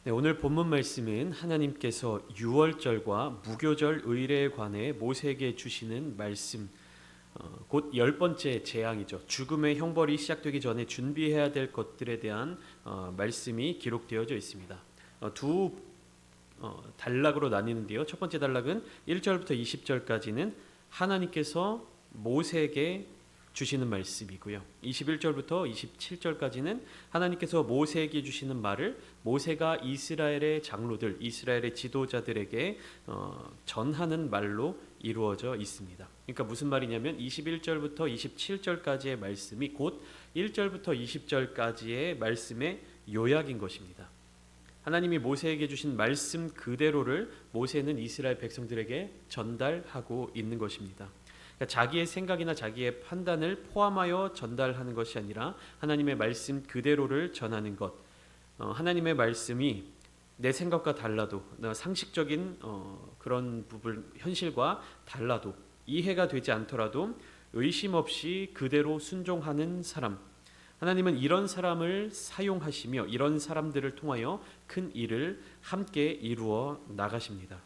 네, 오늘 본문 말씀은 하나님께서 유월절과 무교절 의례에 관해 모세에게 주시는 말씀, 곧 10번째 재앙이죠. 죽음의 형벌이 시작되기 전에 준비해야 될 것들에 대한 말씀이 기록되어져 있습니다. 두 단락으로 나뉘는데요. 첫 번째 단락은 1절부터 20절까지는 하나님께서 모세에게 주시는 말씀이고요. 21절부터 27절까지는 하나님께서 모세에게 주시는 말을 모세가 이스라엘의 장로들, 이스라엘의 지도자들에게 전하는 말로 이루어져 있습니다. 그러니까 무슨 말이냐면 21절부터 27절까지의 말씀이 곧 1절부터 20절까지의 말씀의 요약인 것입니다. 하나님이 모세에게 주신 말씀 그대로를 모세는 이스라엘 백성들에게 전달하고 있는 것입니다. 그러니까 자기의 생각이나 자기의 판단을 포함하여 전달하는 것이 아니라 하나님의 말씀 그대로를 전하는 것. 하나님의 말씀이 내 생각과 달라도 상식적인 그런 부분 현실과 달라도 이해가 되지 않더라도 의심 없이 그대로 순종하는 사람. 하나님은 이런 사람을 사용하시며 이런 사람들을 통하여 큰 일을 함께 이루어 나가십니다.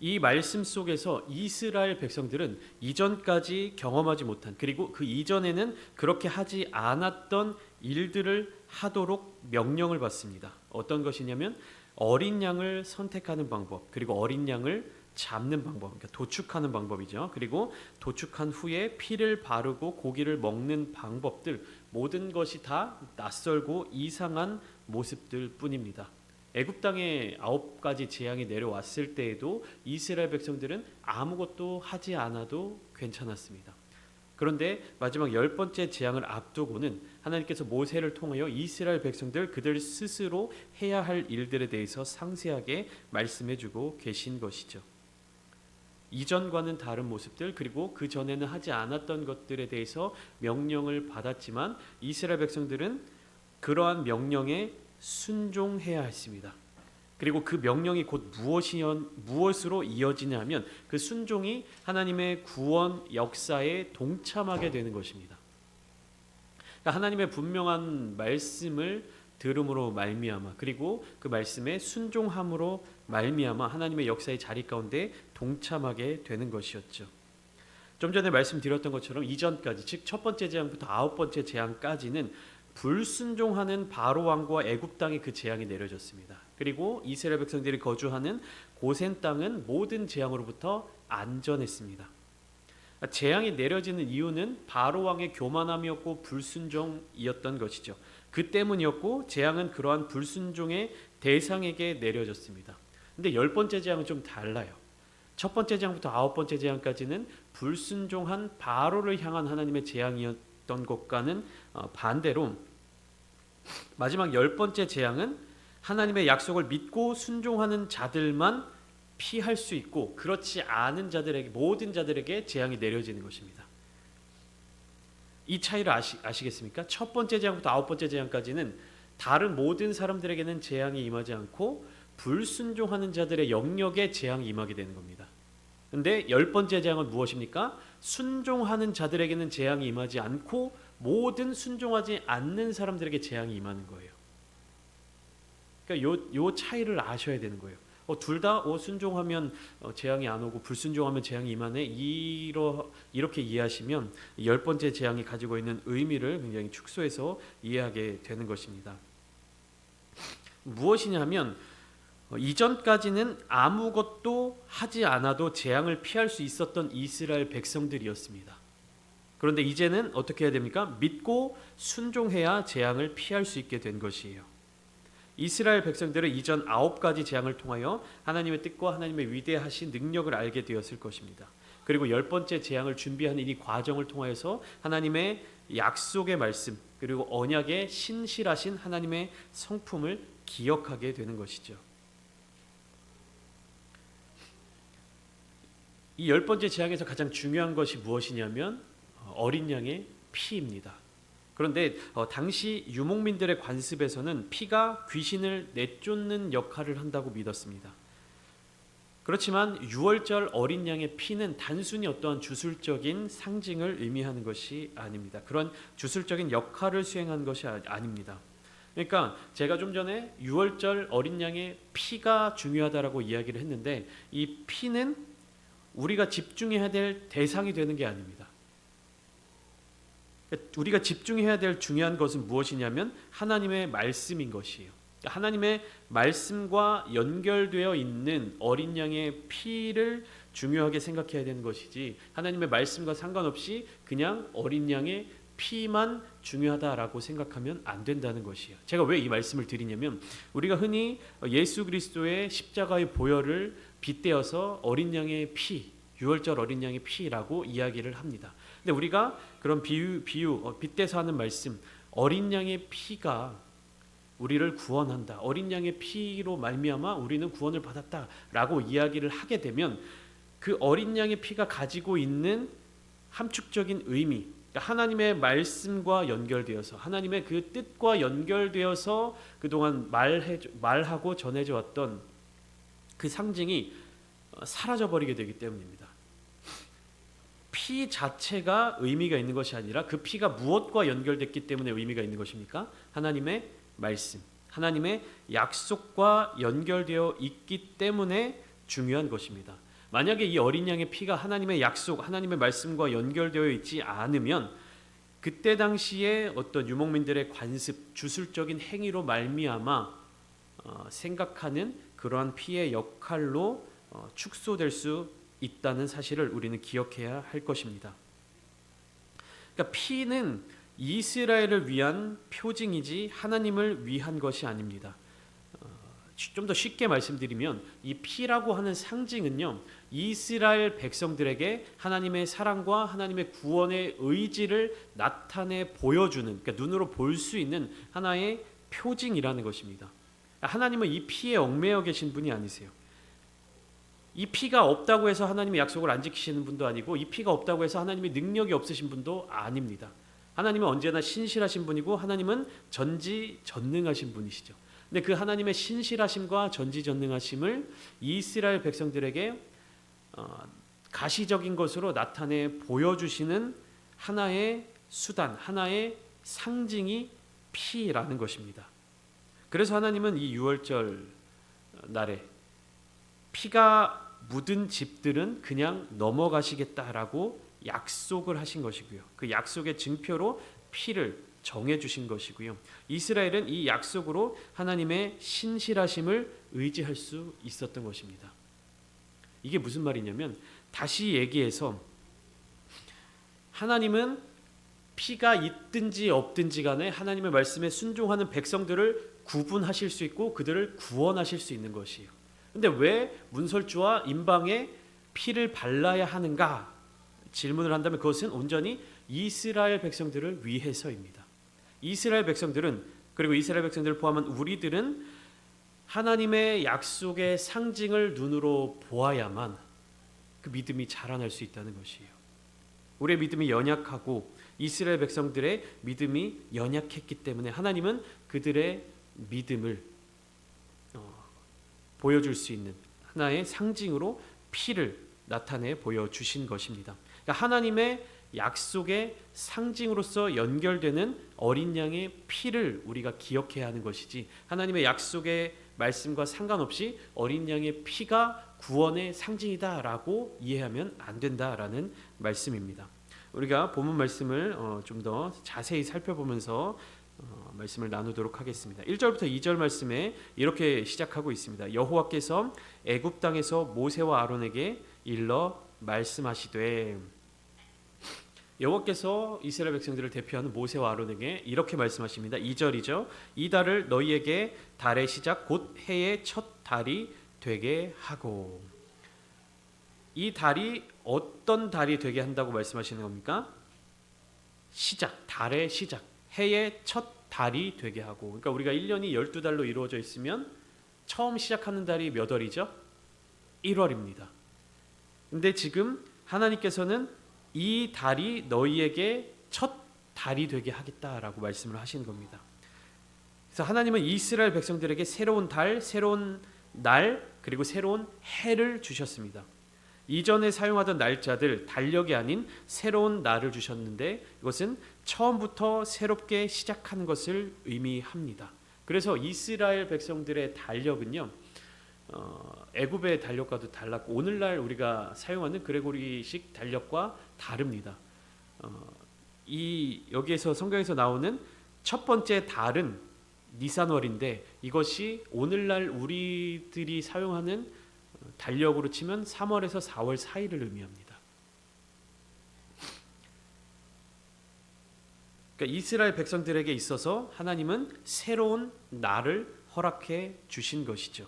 이 말씀 속에서 이스라엘 백성들은 이전까지 경험하지 못한, 그리고 그 이전에는 그렇게 하지 않았던 일들을 하도록 명령을 받습니다. 어떤 것이냐면 어린 양을 선택하는 방법, 그리고 어린 양을 잡는 방법, 그러니까 도축하는 방법이죠. 그리고 도축한 후에 피를 바르고 고기를 먹는 방법들, 모든 것이 다 낯설고 이상한 모습들 뿐입니다. 애굽 땅에 9가지 재앙이 내려왔을 때에도 이스라엘 백성들은 아무것도 하지 않아도 괜찮았습니다. 그런데 마지막 10번째 재앙을 앞두고는 하나님께서 모세를 통하여 이스라엘 백성들 그들 스스로 해야 할 일들에 대해서 상세하게 말씀해주고 계신 것이죠. 이전과는 다른 모습들, 그리고 그 전에는 하지 않았던 것들에 대해서 명령을 받았지만 이스라엘 백성들은 그러한 명령에 순종해야 했습니다. 그리고 그 명령이 곧 무엇으로 이어지냐 하면 그 순종이 하나님의 구원 역사에 동참하게 되는 것입니다. 그러니까 하나님의 분명한 말씀을 들음으로 말미암아, 그리고 그 말씀에 순종함으로 말미암아 하나님의 역사의 자리 가운데 동참하게 되는 것이었죠. 좀 전에 말씀드렸던 것처럼 이전까지, 즉 첫 번째 재앙부터 9번째 재앙까지는 불순종하는 바로 왕과 애굽 땅에 그 재앙이 내려졌습니다. 그리고 이스라엘 백성들이 거주하는 고센 땅은 모든 재앙으로부터 안전했습니다. 재앙이 내려지는 이유는 바로 왕의 교만함이었고 불순종이었던 것이죠. 그 때문이었고 재앙은 그러한 불순종의 대상에게 내려졌습니다. 근데 10번째 재앙은 좀 달라요. 첫 번째 재앙부터 9번째 재앙까지는 불순종한 바로를 향한 하나님의 재앙이었던 것과는 반대로 마지막 10번째 재앙은 하나님의 약속을 믿고 순종하는 자들만 피할 수 있고 그렇지 않은 자들에게, 모든 자들에게 재앙이 내려지는 것입니다. 이 차이를 아시겠습니까? 첫 번째 재앙부터 9번째 재앙까지는 다른 모든 사람들에게는 재앙이 임하지 않고 불순종하는 자들의 영역에 재앙이 임하게 되는 겁니다. 근데 10번째 재앙은 무엇입니까? 순종하는 자들에게는 재앙이 임하지 않고 모든 순종하지 않는 사람들에게 재앙이 임하는 거예요. 그러니까 요 차이를 아셔야 되는 거예요. 둘 다 순종하면 재앙이 안 오고 불순종하면 재앙이 임하네, 이렇게 이해하시면 10번째 재앙이 가지고 있는 의미를 굉장히 축소해서 이해하게 되는 것입니다. 무엇이냐면 이전까지는 아무것도 하지 않아도 재앙을 피할 수 있었던 이스라엘 백성들이었습니다. 그런데 이제는 어떻게 해야 됩니까? 믿고 순종해야 재앙을 피할 수 있게 된 것이에요. 이스라엘 백성들은 이전 9가지 재앙을 통하여 하나님의 뜻과 하나님의 위대하신 능력을 알게 되었을 것입니다. 그리고 10번째 재앙을 준비하는 이 과정을 통하여서 하나님의 약속의 말씀, 그리고 언약의 신실하신 하나님의 성품을 기억하게 되는 것이죠. 이 10번째 재앙에서 가장 중요한 것이 무엇이냐면 어린 양의 피입니다. 그런데 당시 유목민들의 관습에서는 피가 귀신을 내쫓는 역할을 한다고 믿었습니다. 그렇지만 유월절 어린 양의 피는 단순히 어떠한 주술적인 상징을 의미하는 것이 아닙니다. 그런 주술적인 역할을 수행한 것이 아닙니다. 그러니까 제가 좀 전에 유월절 어린 양의 피가 중요하다라고 이야기를 했는데 이 피는 우리가 집중해야 될 대상이 되는 게 아닙니다. 우리가 집중해야 될 중요한 것은 무엇이냐면 하나님의 말씀인 것이에요. 하나님의 말씀과 연결되어 있는 어린 양의 피를 중요하게 생각해야 되는 것이지 하나님의 말씀과 상관없이 그냥 어린 양의 피만 중요하다라고 생각하면 안 된다는 것이에요. 제가 왜 이 말씀을 드리냐면 우리가 흔히 예수 그리스도의 십자가의 보혈을 빗대어서 어린 양의 피, 유월절 어린 양의 피라고 이야기를 합니다. 근데 우리가 그런 비유 빗대서 하는 말씀, 어린 양의 피가 우리를 구원한다. 어린 양의 피로 말미암아 우리는 구원을 받았다라고 이야기를 하게 되면 그 어린 양의 피가 가지고 있는 함축적인 의미, 그러니까 하나님의 말씀과 연결되어서 하나님의 그 뜻과 연결되어서 그동안 말하고 전해져 왔던 그 상징이 사라져버리게 되기 때문입니다. 피 자체가 의미가 있는 것이 아니라 그 피가 무엇과 연결됐기 때문에 의미가 있는 것입니까? 하나님의 말씀, 하나님의 약속과 연결되어 있기 때문에 중요한 것입니다. 만약에 이 어린 양의 피가 하나님의 약속, 하나님의 말씀과 연결되어 있지 않으면 그때 당시에 어떤 유목민들의 관습, 주술적인 행위로 말미암아 생각하는 그러한 피의 역할로 축소될 수 있다는 사실을 우리는 기억해야 할 것입니다. 그러니까 피는 이스라엘을 위한 표징이지 하나님을 위한 것이 아닙니다. 좀 더 쉽게 말씀드리면 이 피라고 하는 상징은요, 이스라엘 백성들에게 하나님의 사랑과 하나님의 구원의 의지를 나타내 보여주는, 그러니까 눈으로 볼 수 있는 하나의 표징이라는 것입니다. 하나님은 이 피에 얽매여 계신 분이 아니세요. 이 피가 없다고 해서 하나님의 약속을 안 지키시는 분도 아니고 이 피가 없다고 해서 하나님의 능력이 없으신 분도 아닙니다. 하나님은 언제나 신실하신 분이고 하나님은 전지전능하신 분이시죠. 근데 그 하나님의 신실하심과 전지전능하심을 이스라엘 백성들에게 가시적인 것으로 나타내 보여주시는 하나의 수단, 하나의 상징이 피라는 것입니다. 그래서 하나님은 이 유월절 날에 피가 묻은 집들은 그냥 넘어가시겠다라고 약속을 하신 것이고요. 그 약속의 증표로 피를 정해 주신 것이고요. 이스라엘은 이 약속으로 하나님의 신실하심을 의지할 수 있었던 것입니다. 이게 무슨 말이냐면 다시 얘기해서 하나님은 피가 있든지 없든지 간에 하나님의 말씀에 순종하는 백성들을 구분하실 수 있고 그들을 구원하실 수 있는 것이에요. 근데 왜 문설주와 임방에 피를 발라야 하는가? 질문을 한다면 그것은 온전히 이스라엘 백성들을 위해서입니다. 이스라엘 백성들은, 그리고 이스라엘 백성들을 포함한 우리들은 하나님의 약속의 상징을 눈으로 보아야만 그 믿음이 자라날 수 있다는 것이에요. 우리의 믿음이 연약하고 이스라엘 백성들의 믿음이 연약했기 때문에 하나님은 그들의 믿음을 보여줄 수 있는 하나의 상징으로 피를 나타내 보여주신 것입니다. 그러니까 하나님의 약속의 상징으로서 연결되는 어린 양의 피를 우리가 기억해야 하는 것이지 하나님의 약속의 말씀과 상관없이 어린 양의 피가 구원의 상징이다라고 이해하면 안 된다라는 말씀입니다. 우리가 본문 말씀을 좀 더 자세히 살펴보면서 말씀을 나누도록 하겠습니다. 1절부터 2절 말씀에 이렇게 시작하고 있습니다. 여호와께서 애굽 땅에서 모세와 아론에게 일러 말씀하시되, 여호와께서 이스라엘 백성들을 대표하는 모세와 아론에게 이렇게 말씀하십니다. 2절이죠. 이 달을 너희에게 달의 시작 곧 해의 첫 달이 되게 하고. 이 달이 어떤 달이 되게 한다고 말씀하시는 겁니까? 시작, 달의 시작, 해의 첫 달이 되게 하고. 그러니까 우리가 1년이 12달로 이루어져 있으면 처음 시작하는 달이 몇 월이죠? 1월입니다. 근데 지금 하나님께서는 이 달이 너희에게 첫 달이 되게 하겠다라고 말씀을 하시는 겁니다. 그래서 하나님은 이스라엘 백성들에게 새로운 달, 새로운 날, 그리고 새로운 해를 주셨습니다. 이전에 사용하던 날짜들, 달력이 아닌 새로운 날을 주셨는데 이것은 처음부터 새롭게 시작하는 것을 의미합니다. 그래서 이스라엘 백성들의 달력은요, 애굽의 달력과도 달랐고 오늘날 우리가 사용하는 그레고리식 달력과 다릅니다. 이 여기에서 성경에서 나오는 첫 번째 달은 니산월인데 이것이 오늘날 우리들이 사용하는 달력으로 치면 3월에서 4월 사이를 의미합니다. 그러니까 이스라엘 백성들에게 있어서 하나님은 새로운 날을 허락해 주신 것이죠.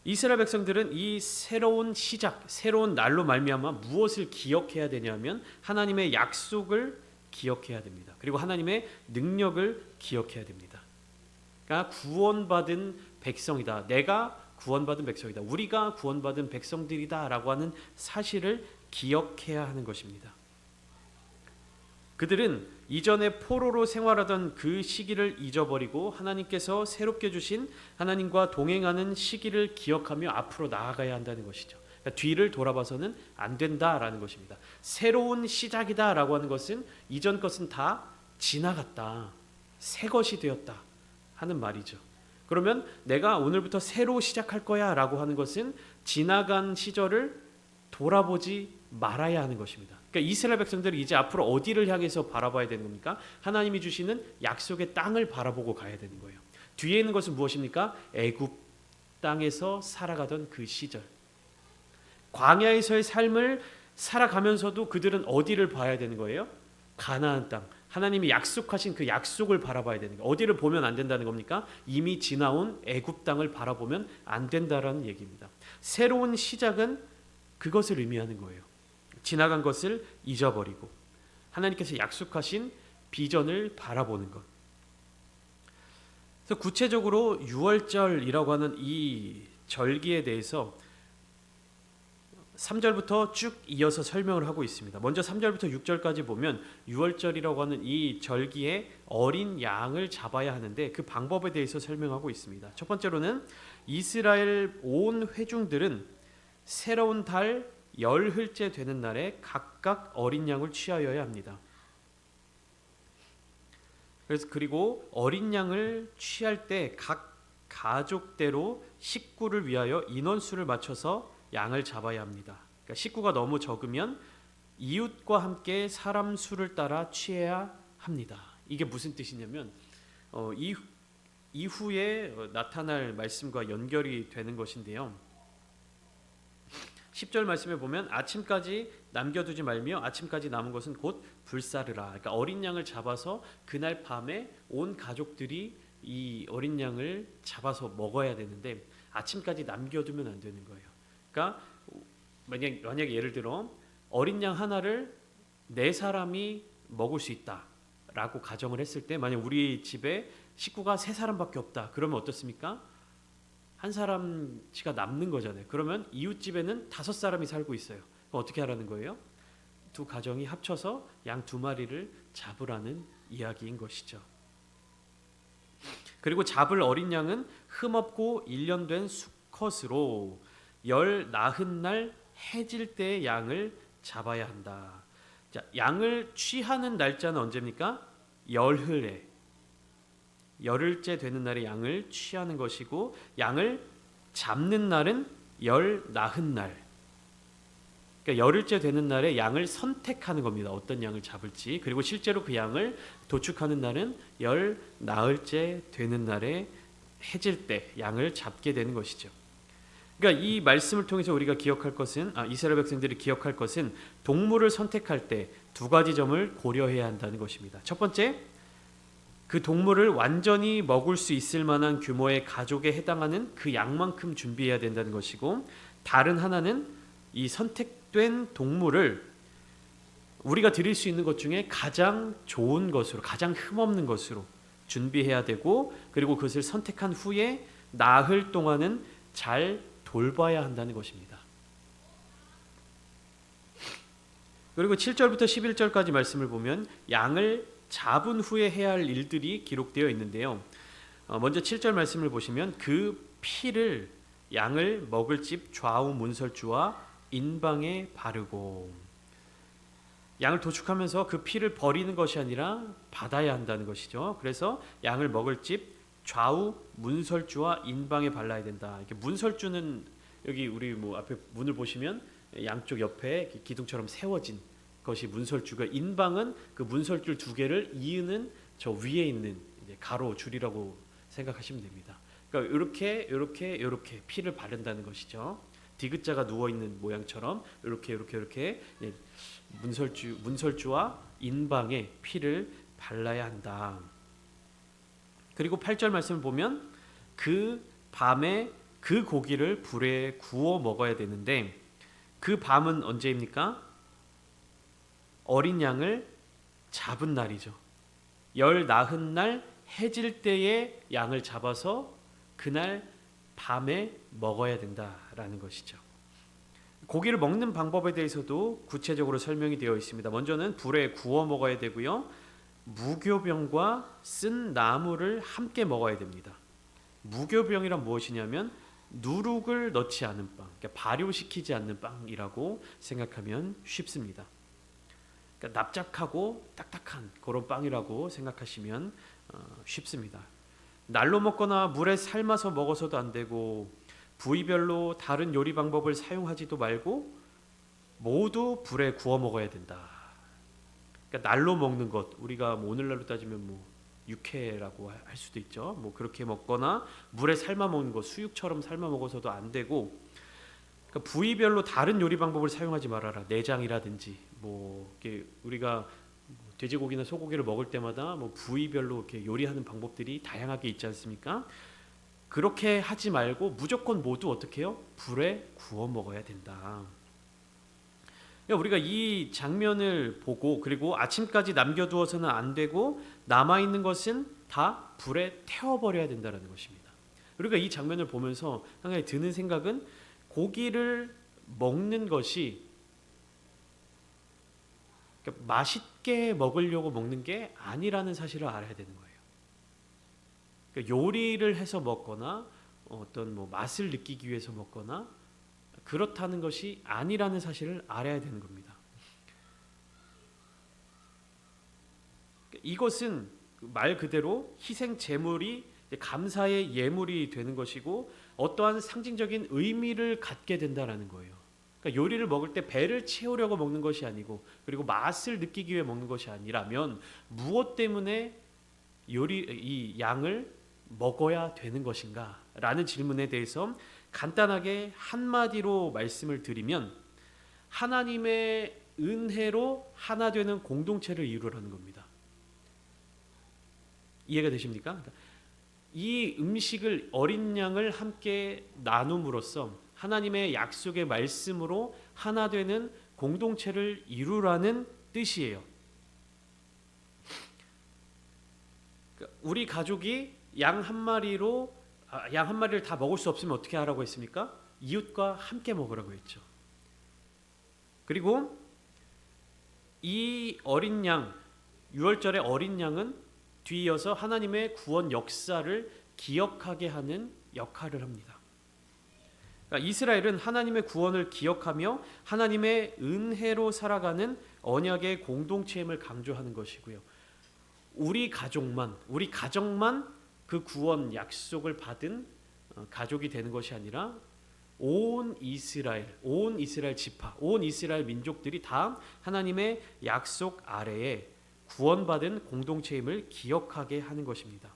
이스라엘 백성들은 이 새로운 시작, 새로운 날로 말미암아 무엇을 기억해야 되냐면 하나님의 약속을 기억해야 됩니다. 그리고 하나님의 능력을 기억해야 됩니다. 그러니까 구원받은 백성이다. 내가 구원받은 백성이다. 우리가 구원받은 백성들이다라고 하는 사실을 기억해야 하는 것입니다. 그들은 이전에 포로로 생활하던 그 시기를 잊어버리고 하나님께서 새롭게 주신 하나님과 동행하는 시기를 기억하며 앞으로 나아가야 한다는 것이죠. 그러니까 뒤를 돌아봐서는 안 된다라는 것입니다. 새로운 시작이다라고 하는 것은 이전 것은 다 지나갔다, 새 것이 되었다 하는 말이죠. 그러면 내가 오늘부터 새로 시작할 거야 라고 하는 것은 지나간 시절을 돌아보지 말아야 하는 것입니다. 그러니까 이스라엘 백성들이 이제 앞으로 어디를 향해서 바라봐야 되는 겁니까? 하나님이 주시는 약속의 땅을 바라보고 가야 되는 거예요. 뒤에 있는 것은 무엇입니까? 애굽 땅에서 살아가던 그 시절, 광야에서의 삶을 살아가면서도 그들은 어디를 봐야 되는 거예요? 가나안 땅, 하나님이 약속하신 그 약속을 바라봐야 되는 거예요. 어디를 보면 안 된다는 겁니까? 이미 지나온 애굽 땅을 바라보면 안 된다라는 얘기입니다. 새로운 시작은 그것을 의미하는 거예요. 지나간 것을 잊어버리고 하나님께서 약속하신 비전을 바라보는 것. 그래서 구체적으로 유월절이라고 하는 이 절기에 대해서 3절부터 쭉 이어서 설명을 하고 있습니다. 먼저 3절부터 6절까지 보면 유월절이라고 하는 이 절기에 어린 양을 잡아야 하는데 그 방법에 대해서 설명하고 있습니다. 첫 번째로는 이스라엘 온 회중들은 새로운 달 열흘째 되는 날에 각각 어린 양을 취하여야 합니다. 그리고 어린 양을 취할 때 각 가족대로 식구를 위하여 인원수를 맞춰서 양을 잡아야 합니다. 그러니까 식구가 너무 적으면 이웃과 함께 사람 수를 따라 취해야 합니다. 이게 무슨 뜻이냐면 이후에 나타날 말씀과 연결이 되는 것인데요. 10절 말씀에 보면 아침까지 남겨두지 말며 아침까지 남은 것은 곧 불사르라. 그러니까 어린 양을 잡아서 그날 밤에 온 가족들이 이 어린 양을 잡아서 먹어야 되는데 아침까지 남겨두면 안 되는 거예요. 그러니까 만약에 예를 들어 어린 양 하나를 4사람이 먹을 수 있다라고 가정을 했을 때 만약 우리 집에 식구가 3사람밖에 없다. 그러면 어떻습니까? 한 사람치가 남는 거잖아요. 그러면 이웃집에는 5사람이 살고 있어요. 그럼 어떻게 하라는 거예요? 두 가정이 합쳐서 양 2마리를 잡으라는 이야기인 것이죠. 그리고 잡을 어린 양은 흠없고 1년 된 수컷으로 열 나흔 날 해질 때의 양을 잡아야 한다. 자, 양을 취하는 날짜는 언제입니까? 열흘에 열흘째 되는 날에 양을 취하는 것이고 양을 잡는 날은 열 나흔 날. 그러니까 열흘째 되는 날에 양을 선택하는 겁니다. 어떤 양을 잡을지. 그리고 실제로 그 양을 도축하는 날은 열 나흘째 되는 날에 해질 때 양을 잡게 되는 것이죠. 그러니까 이 말씀을 통해서 우리가 기억할 것은 이스라엘 백성들이 기억할 것은 동물을 선택할 때 2가지 점을 고려해야 한다는 것입니다. 첫 번째, 그 동물을 완전히 먹을 수 있을 만한 규모의 가족에 해당하는 그 양만큼 준비해야 된다는 것이고, 다른 하나는 이 선택된 동물을 우리가 드릴 수 있는 것 중에 가장 좋은 것으로, 가장 흠없는 것으로 준비해야 되고, 그리고 그것을 선택한 후에 나흘 동안은 잘 돌봐야 한다는 것입니다. 그리고 7절부터 11절까지 말씀을 보면 양을 잡은 후에 해야 할 일들이 기록되어 있는데요. 먼저 7절 말씀을 보시면 그 피를 양을 먹을 집 좌우 문설주와 인방에 바르고, 양을 도축하면서 그 피를 버리는 것이 아니라 받아야 한다는 것이죠. 그래서 양을 먹을 집 좌우 문설주와 인방에 발라야 된다. 이렇게 문설주는 여기 우리 뭐 앞에 문을 보시면 양쪽 옆에 기둥처럼 세워진 것이 문설주가, 인방은 그 문설줄 두 개를 이으는 저 위에 있는 가로 줄이라고 생각하시면 됩니다. 그러니까 이렇게 피를 바른다는 것이죠. 디귿자가 누워 있는 모양처럼 이렇게 문설주와 인방에 피를 발라야 한다. 그리고 8절 말씀을 보면 그 밤에 그 고기를 불에 구워 먹어야 되는데, 그 밤은 언제입니까? 어린 양을 잡은 날이죠. 열 나흔 날 해질 때에 양을 잡아서 그날 밤에 먹어야 된다라는 것이죠. 고기를 먹는 방법에 대해서도 구체적으로 설명이 되어 있습니다. 먼저는 불에 구워 먹어야 되고요. 무교병과 쓴 나물을 함께 먹어야 됩니다. 무교병이란 무엇이냐면 누룩을 넣지 않은 빵, 그러니까 발효시키지 않는 빵이라고 생각하면 쉽습니다. 그러니까 납작하고 딱딱한 그런 빵이라고 생각하시면 쉽습니다. 날로 먹거나 물에 삶아서 먹어서도 안 되고, 부위별로 다른 요리 방법을 사용하지도 말고 모두 불에 구워 먹어야 된다. 그러니까 날로 먹는 것, 우리가 뭐 오늘날로 따지면 뭐 육회라고 할 수도 있죠. 뭐 그렇게 먹거나 물에 삶아 먹는 것, 수육처럼 삶아 먹어서도 안 되고, 그러니까 부위별로 다른 요리 방법을 사용하지 말아라. 내장이라든지 뭐 이렇게 우리가 돼지고기나 소고기를 먹을 때마다 뭐 부위별로 이렇게 요리하는 방법들이 다양하게 있지 않습니까? 그렇게 하지 말고 무조건 모두 어떻게 해요? 불에 구워 먹어야 된다. 우리가 이 장면을 보고, 그리고 아침까지 남겨두어서는 안 되고 남아있는 것은 다 불에 태워버려야 된다는 것입니다. 우리가 이 장면을 보면서 항상 드는 생각은 고기를 먹는 것이 그러니까 맛있게 먹으려고 먹는 게 아니라는 사실을 알아야 되는 거예요. 그러니까 요리를 해서 먹거나 어떤 뭐 맛을 느끼기 위해서 먹거나 그렇다는 것이 아니라는 사실을 알아야 되는 겁니다. 이것은 말 그대로 희생 제물이 감사의 예물이 되는 것이고 어떠한 상징적인 의미를 갖게 된다라는 거예요. 그러니까 요리를 먹을 때 배를 채우려고 먹는 것이 아니고, 그리고 맛을 느끼기 위해 먹는 것이 아니라면 무엇 때문에 이 양을 먹어야 되는 것인가? 라는 질문에 대해서 간단하게 한마디로 말씀을 드리면, 하나님의 은혜로 하나 되는 공동체를 이루라는 겁니다. 이해가 되십니까? 이 음식을, 어린 양을 함께 나눔으로써 하나님의 약속의 말씀으로 하나 되는 공동체를 이루라는 뜻이에요. 우리 가족이 양 한 마리를 다 먹을 수 없으면 어떻게 하라고 했습니까? 이웃과 함께 먹으라고 했죠. 그리고 이 어린 양, 유월절의 어린 양은 뒤이어서 하나님의 구원 역사를 기억하게 하는 역할을 합니다. 그러니까 이스라엘은 하나님의 구원을 기억하며 하나님의 은혜로 살아가는 언약의 공동체임을 강조하는 것이고요. 우리 가정만 그 구원 약속을 받은 가족이 되는 것이 아니라 온 이스라엘 지파, 온 이스라엘 민족들이 다 하나님의 약속 아래에 구원받은 공동체임을 기억하게 하는 것입니다.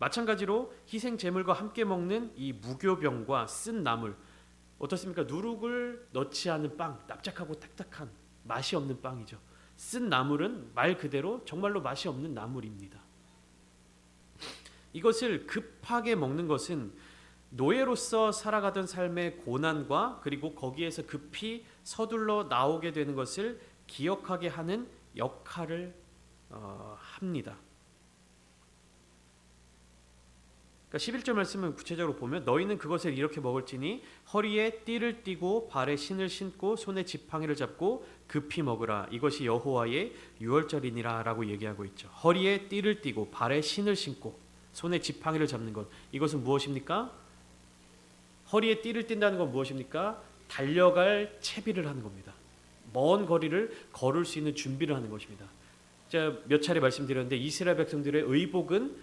마찬가지로 희생 제물과 함께 먹는 이 무교병과 쓴 나물, 어떻습니까? 누룩을 넣지 않은 빵, 납작하고 딱딱한 맛이 없는 빵이죠. 쓴 나물은 말 그대로 정말로 맛이 없는 나물입니다. 이것을 급하게 먹는 것은 노예로서 살아가던 삶의 고난과 그리고 거기에서 급히 서둘러 나오게 되는 것을 기억하게 하는 역할을 합니다. 그러니까 11절 말씀은 구체적으로 보면, 너희는 그것을 이렇게 먹을지니 허리에 띠를 띠고 발에 신을 신고 손에 지팡이를 잡고 급히 먹으라. 이것이 여호와의 유월절이니라 라고 얘기하고 있죠. 허리에 띠를 띠고 발에 신을 신고 손에 지팡이를 잡는 것, 이것은 무엇입니까? 허리에 띠를 띈다는 건 무엇입니까? 달려갈 채비를 하는 겁니다. 먼 거리를 걸을 수 있는 준비를 하는 것입니다. 제가 몇 차례 말씀드렸는데 이스라엘 백성들의 의복은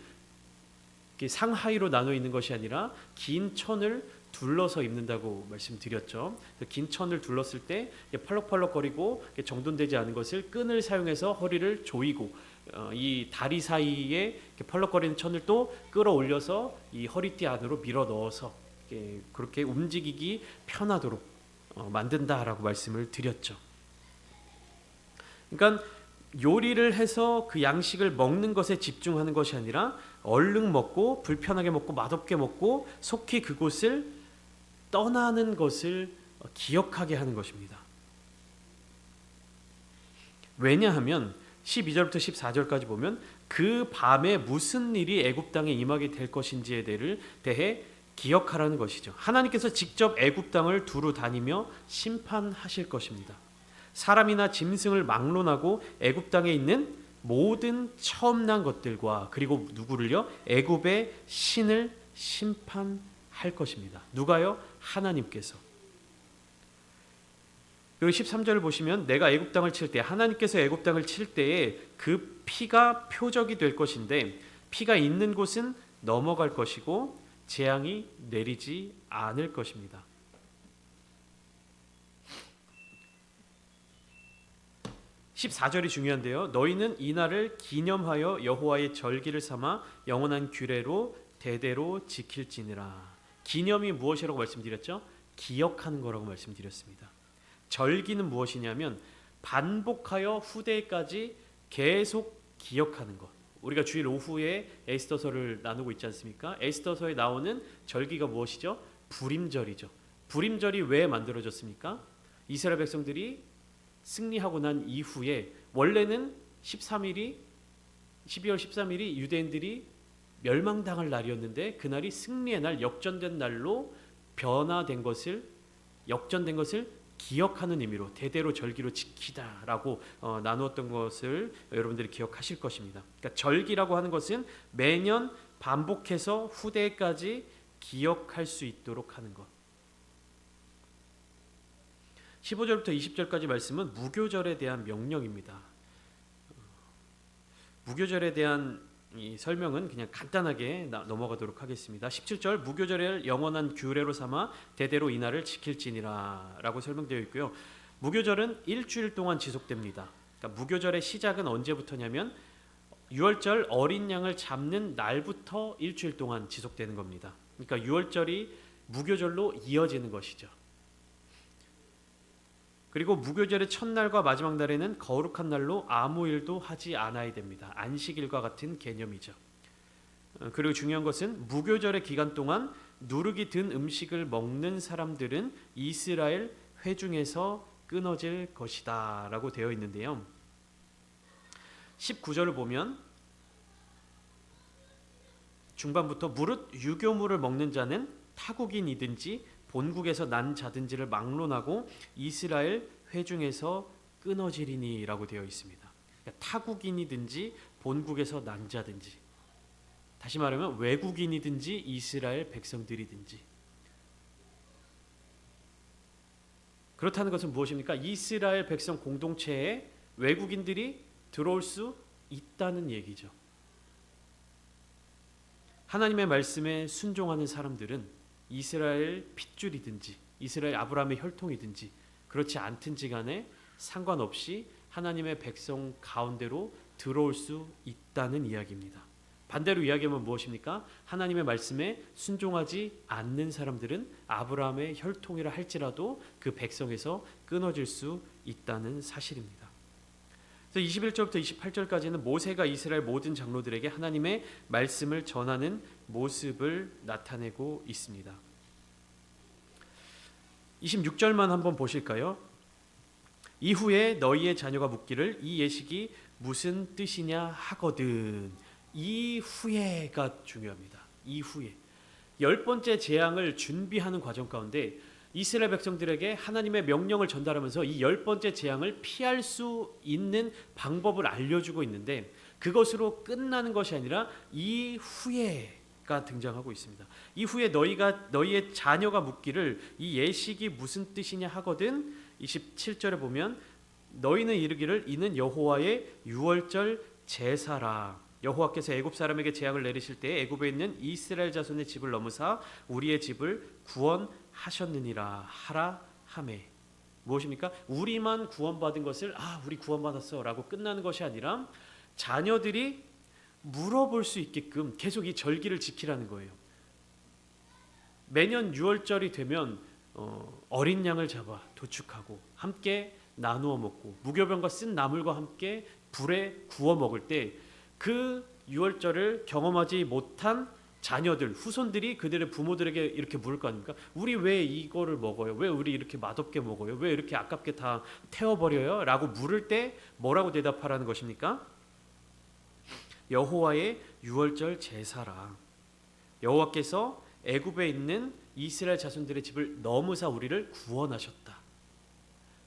상하이로 나눠 있는 것이 아니라 긴 천을 둘러서 입는다고 말씀드렸죠. 긴 천을 둘렀을 때 펄럭펄럭거리고 정돈되지 않은 것을 끈을 사용해서 허리를 조이고 이 다리 사이에 펄럭거리는 천을 또 끌어올려서 이 허리띠 안으로 밀어 넣어서 그렇게 움직이기 편하도록 만든다라고 말씀을 드렸죠. 그러니까 요리를 해서 그 양식을 먹는 것에 집중하는 것이 아니라 얼른 먹고 불편하게 먹고 맛없게 먹고 속히 그곳을 떠나는 것을 기억하게 하는 것입니다. 왜냐하면 12절부터 14절까지 보면 그 밤에 무슨 일이 애굽 땅에 임하게 될 것인지에 대해 기억하라는 것이죠. 하나님께서 직접 애굽 땅을 두루 다니며 심판하실 것입니다. 사람이나 짐승을 막론하고 애굽 땅에 있는 모든 처음 난 것들과 그리고 누구를요? 애굽의 신을 심판할 것입니다. 누가요? 하나님께서. 그리고 13절을 보시면 내가 애굽 땅을 칠 때 하나님께서 애굽 땅을 칠 때에 그 피가 표적이 될 것인데 피가 있는 곳은 넘어갈 것이고 재앙이 내리지 않을 것입니다. 14절이 중요한데요. 너희는 이 날을 기념하여 여호와의 절기를 삼아 영원한 규례로 대대로 지킬지니라. 기념이 무엇이라고 말씀드렸죠? 기억하는 거라고 말씀드렸습니다. 절기는 무엇이냐면 반복하여 후대까지 계속 기억하는 것. 우리가 주일 오후에 에스더서를 나누고 있지 않습니까? 에스더서에 나오는 절기가 무엇이죠? 불임절이죠. 불임절이 왜 만들어졌습니까? 이스라엘 백성들이 승리하고 난 이후에 원래는 12월 13일이 유대인들이 멸망당할 날이었는데 그날이 승리의 날, 역전된 날로 변화된 것을 역전된 것을 기억하는 의미로 대대로 절기로 지키다라고 나누었던 것을 여러분들이 기억하실 것입니다. 그러니까 절기라고 하는 것은 매년 반복해서 후대까지 기억할 수 있도록 하는 것. 15절부터 20절까지 말씀은 무교절에 대한 명령입니다. 무교절에 대한 이 설명은 그냥 간단하게 넘어가도록 하겠습니다. 17절 무교절을 영원한 규례로 삼아 대대로 이날을 지킬지니라 라고 설명되어 있고요. 무교절은 일주일 동안 지속됩니다. 그러니까 무교절의 시작은 언제부터냐면 6월절 어린 양을 잡는 날부터 일주일 동안 지속되는 겁니다. 그러니까 6월절이 무교절로 이어지는 것이죠. 그리고 무교절의 첫날과 마지막 날에는 거룩한 날로 아무 일도 하지 않아야 됩니다. 안식일과 같은 개념이죠. 그리고 중요한 것은 무교절의 기간 동안 누룩이 든 음식을 먹는 사람들은 이스라엘 회중에서 끊어질 것이다 라고 되어 있는데요. 19절을 보면 중반부터 무릇 유교물을 먹는 자는 타국인이든지 본국에서 난 자든지를 막론하고 이스라엘 회중에서 끊어지리니 라고 되어 있습니다. 그러니까 타국인이든지 본국에서 난 자든지, 다시 말하면 외국인이든지 이스라엘 백성들이든지. 그렇다는 것은 무엇입니까? 이스라엘 백성 공동체에 외국인들이 들어올 수 있다는 얘기죠. 하나님의 말씀에 순종하는 사람들은 이스라엘 핏줄이든지 이스라엘 아브라함의 혈통이든지 그렇지 않든지 간에 상관없이 하나님의 백성 가운데로 들어올 수 있다는 이야기입니다. 반대로 이야기하면 무엇입니까? 하나님의 말씀에 순종하지 않는 사람들은 아브라함의 혈통이라 할지라도 그 백성에서 끊어질 수 있다는 사실입니다. 그래서 21절부터 28절까지는 모세가 이스라엘 모든 장로들에게 하나님의 말씀을 전하는 모습을 나타내고 있습니다. 26절만 한번 보실까요? 이후에 너희의 자녀가 묻기를 이 예식이 무슨 뜻이냐 하거든. 이후에가 중요합니다. 이후에 10번째 재앙을 준비하는 과정 가운데 이스라엘 백성들에게 하나님의 명령을 전달하면서 이 10번째 재앙을 피할 수 있는 방법을 알려주고 있는데 그것으로 끝나는 것이 아니라 이후에가 등장하고 있습니다. 이후에 너희의 자녀가 묻기를 이 예식이 무슨 뜻이냐 하거든. 27절에 보면 너희는 이르기를 이는 여호와의 유월절 제사라. 여호와께서 애굽 사람에게 재앙을 내리실 때에 애굽에 있는 이스라엘 자손의 집을 넘으사 우리의 집을 구원하셨느니라 하라 하매. 무엇입니까? 우리만 구원받은 것을 우리 구원받았어라고 끝나는 것이 아니라 자녀들이 물어볼 수 있게끔 계속 이 절기를 지키라는 거예요. 매년 유월절이 되면 어린 양을 잡아 도축하고 함께 나누어 먹고 무교병과 쓴 나물과 함께 불에 구워 먹을 때 그 유월절을 경험하지 못한 자녀들, 후손들이 그들의 부모들에게 이렇게 물을 거 아닙니까? 우리 왜 이거를 먹어요? 왜 우리 이렇게 맛없게 먹어요? 왜 이렇게 아깝게 다 태워버려요? 라고 물을 때 뭐라고 대답하라는 것입니까? 여호와의 유월절 제사라. 여호와께서 애굽에 있는 이스라엘 자손들의 집을 넘으사 우리를 구원하셨다.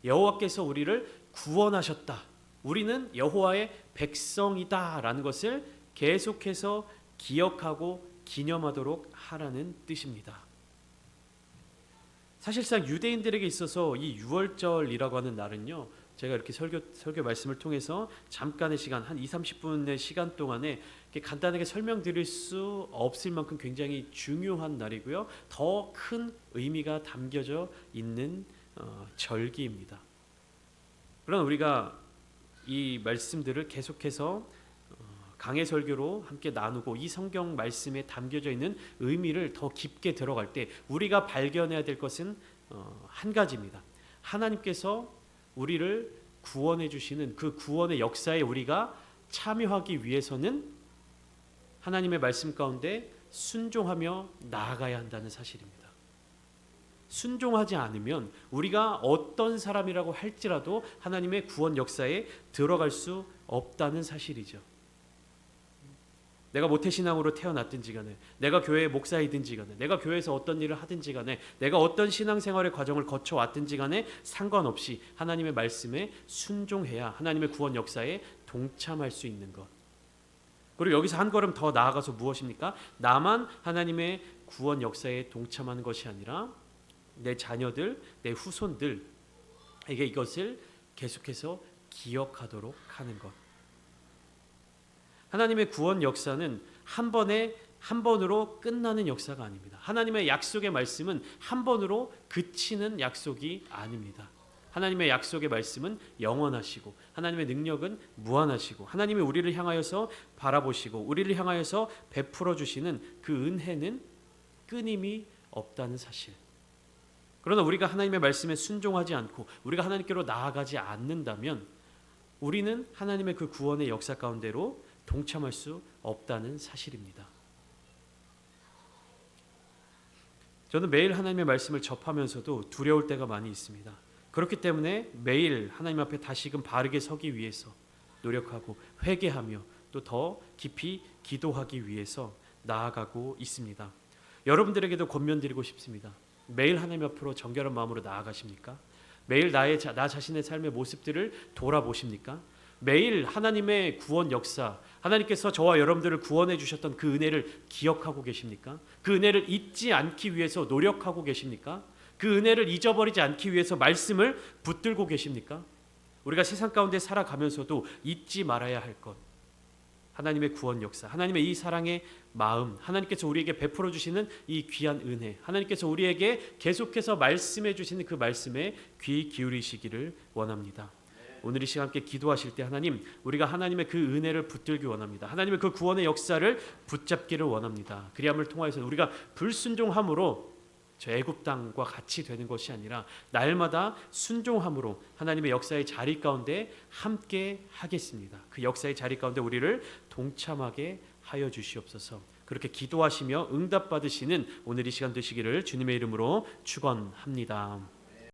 여호와께서 우리를 구원하셨다. 우리는 여호와의 백성이다라는 것을 계속해서 기억하고 기념하도록 하라는 뜻입니다. 사실상 유대인들에게 있어서 이 유월절이라고 하는 날은요, 제가 이렇게 설교 말씀을 통해서 잠깐의 시간, 한 20-30분의 시간 동안에 간단하게 설명드릴 수 없을 만큼 굉장히 중요한 날이고요, 더 큰 의미가 담겨져 있는 절기입니다. 그러나 우리가 이 말씀들을 계속해서 강해 설교로 함께 나누고 이 성경 말씀에 담겨져 있는 의미를 더 깊게 들어갈 때 우리가 발견해야 될 것은 한 가지입니다. 하나님께서 우리를 구원해 주시는 그 구원의 역사에 우리가 참여하기 위해서는 하나님의 말씀 가운데 순종하며 나아가야 한다는 사실입니다. 순종하지 않으면 우리가 어떤 사람이라고 할지라도 하나님의 구원 역사에 들어갈 수 없다는 사실이죠. 내가 모태신앙으로 태어났든지 간에, 내가 교회의 목사이든지 간에, 내가 교회에서 어떤 일을 하든지 간에, 내가 어떤 신앙생활의 과정을 거쳐왔든지 간에 상관없이 하나님의 말씀에 순종해야 하나님의 구원 역사에 동참할 수 있는 것. 그리고 여기서 한 걸음 더 나아가서 무엇입니까? 나만 하나님의 구원 역사에 동참하는 것이 아니라 내 자녀들, 내 후손들에게 이것을 계속해서 기억하도록 하는 것. 하나님의 구원 역사는 한 번으로 끝나는 역사가 아닙니다. 하나님의 약속의 말씀은 한 번으로 그치는 약속이 아닙니다. 하나님의 약속의 말씀은 영원하시고 하나님의 능력은 무한하시고 하나님이 우리를 향하여서 바라보시고 우리를 향하여서 베풀어 주시는 그 은혜는 끊임이 없다는 사실. 그러나 우리가 하나님의 말씀에 순종하지 않고 우리가 하나님께로 나아가지 않는다면 우리는 하나님의 그 구원의 역사 가운데로 동참할 수 없다는 사실입니다. 저는 매일 하나님의 말씀을 접하면서도 두려울 때가 많이 있습니다. 그렇기 때문에 매일 하나님 앞에 다시금 바르게 서기 위해서 노력하고 회개하며 또 더 깊이 기도하기 위해서 나아가고 있습니다. 여러분들에게도 권면드리고 싶습니다. 매일 하나님 앞으로 정결한 마음으로 나아가십니까? 매일 나 자신의 삶의 모습들을 돌아보십니까? 매일 하나님의 구원 역사, 하나님께서 저와 여러분들을 구원해 주셨던 그 은혜를 기억하고 계십니까? 그 은혜를 잊지 않기 위해서 노력하고 계십니까? 그 은혜를 잊어버리지 않기 위해서 말씀을 붙들고 계십니까? 우리가 세상 가운데 살아가면서도 잊지 말아야 할 것, 하나님의 구원 역사, 하나님의 이 사랑의 마음, 하나님께서 우리에게 베풀어 주시는 이 귀한 은혜, 하나님께서 우리에게 계속해서 말씀해 주시는 그 말씀에 귀 기울이시기를 원합니다. 오늘 이 시간 함께 기도하실 때 하나님, 우리가 하나님의 그 은혜를 붙들기 원합니다. 하나님의 그 구원의 역사를 붙잡기를 원합니다. 그리함을 통하여서 우리가 불순종함으로 저 애굽 땅과 같이 되는 것이 아니라 날마다 순종함으로 하나님의 역사의 자리 가운데 함께 하겠습니다. 그 역사의 자리 가운데 우리를 동참하게 하여 주시옵소서. 그렇게 기도하시며 응답받으시는 오늘 이 시간 되시기를 주님의 이름으로 축원합니다.